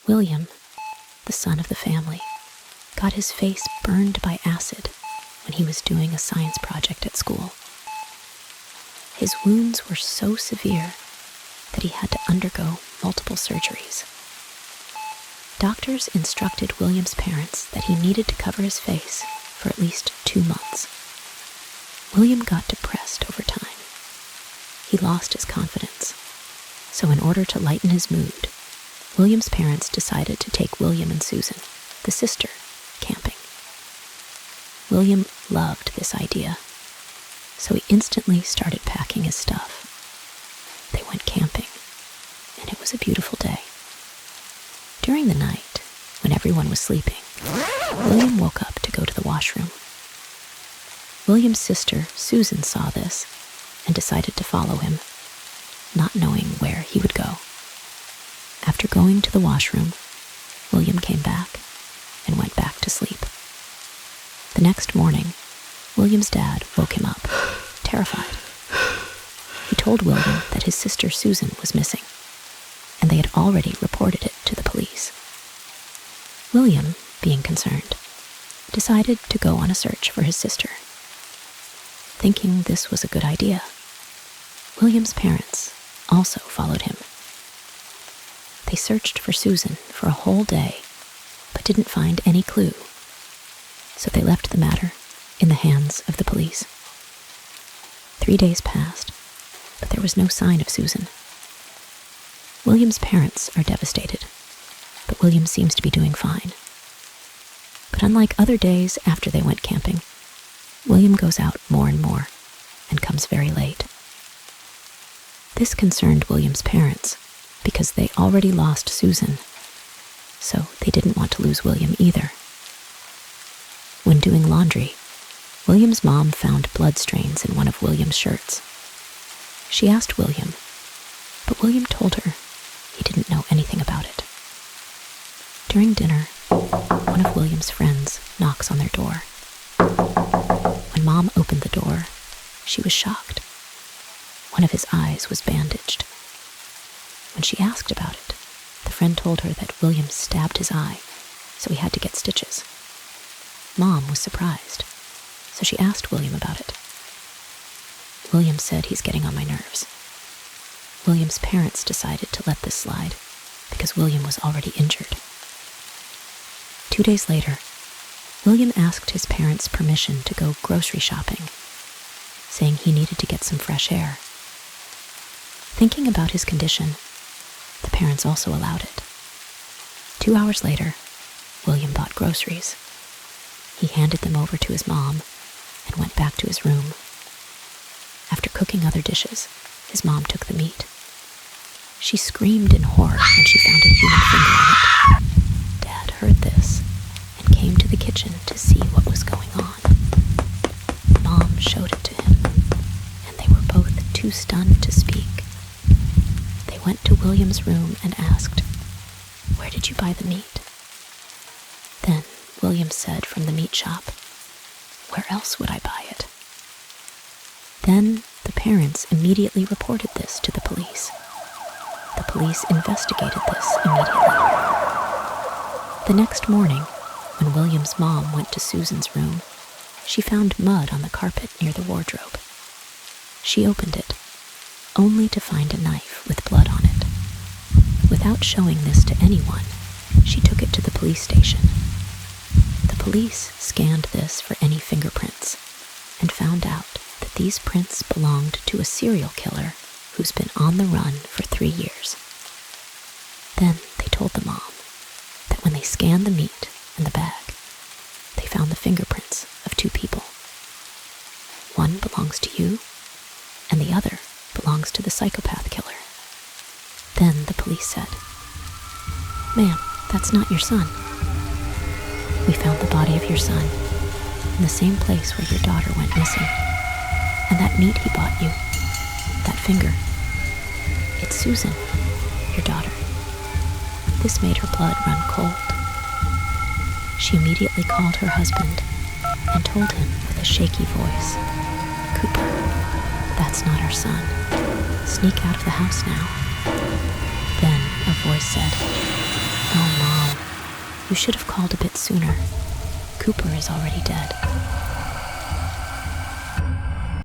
William, the son of the family, got his face burned by acid when he was doing a science project at school. His wounds were so severe that he had to undergo multiple surgeries. Doctors instructed William's parents that he needed to cover his face for at least 2 months. William got depressed over time. He lost his confidence. So in order to lighten his mood, William's parents decided to take William and Susan, the sister, camping. William loved this idea, so he instantly started packing his stuff. They went camping, and it was a beautiful day. During the night, when everyone was sleeping, William woke up to go to the washroom. William's sister, Susan, saw this and decided to follow him, not knowing where he would go. After going to the washroom, William came back and went back to sleep. The next morning, William's dad woke him up, terrified. He told William that his sister Susan was missing, and they had already reported it to the police. William, being concerned, decided to go on a search for his sister. Thinking this was a good idea, William's parents also followed him. They searched for Susan for a whole day, but didn't find any clue, so they left the matter in the hands of the police. 3 days passed, but there was no sign of Susan. William's parents are devastated, but William seems to be doing fine. But unlike other days after they went camping, William goes out more and more and comes very late. This concerned William's parents because they already lost Susan, so they didn't want to lose William either. When doing laundry, William's mom found blood stains in one of William's shirts. She asked William, but William told her he didn't know anything about it. During dinner, one of William's friends knocks on their door. When Mom opened the door, she was shocked. One of his eyes was bandaged. When she asked about it, the friend told her that William stabbed his eye, so he had to get stitches. Mom was surprised, so she asked William about it. William said he's getting on my nerves. William's parents decided to let this slide because William was already injured. 2 days later, William asked his parents' permission to go grocery shopping, saying he needed to get some fresh air. Thinking about his condition, the parents also allowed it. 2 hours later, William bought groceries. He handed them over to his mom and went back to his room. After cooking other dishes, his mom took the meat. She screamed in horror when she found a human finger on it. Dad heard this and came to the kitchen to see what was going on. Mom showed it to him, and they were both too stunned to speak. They went to William's room and asked, "Where did you buy the meat?" Then William said from the meat shop, "Where else would I buy it?" Then the parents immediately reported this to the police. The police investigated this immediately. The next morning, when William's mom went to Susan's room, she found mud on the carpet near the wardrobe. She opened it, only to find a knife with blood on it. Without showing this to anyone, she took it to the police station. The police scanned this for any fingerprints and found out that these prints belonged to a serial killer who's been on the run for 3 years. Then they told the mom that when they scanned the meat and the bag, they found the fingerprints of 2 people. One belongs to you, and the other belongs to the psychopath killer. Then the police said, "Ma'am, that's not your son. We found the body of your son in the same place where your daughter went missing. And that meat he bought you, that finger, it's Susan, your daughter." This made her blood run cold. She immediately called her husband and told him with a shaky voice, "Cooper, that's not our son. Sneak out of the house now." Then a voice said, Oh, Mom, you should have called a bit sooner. Cooper is already dead.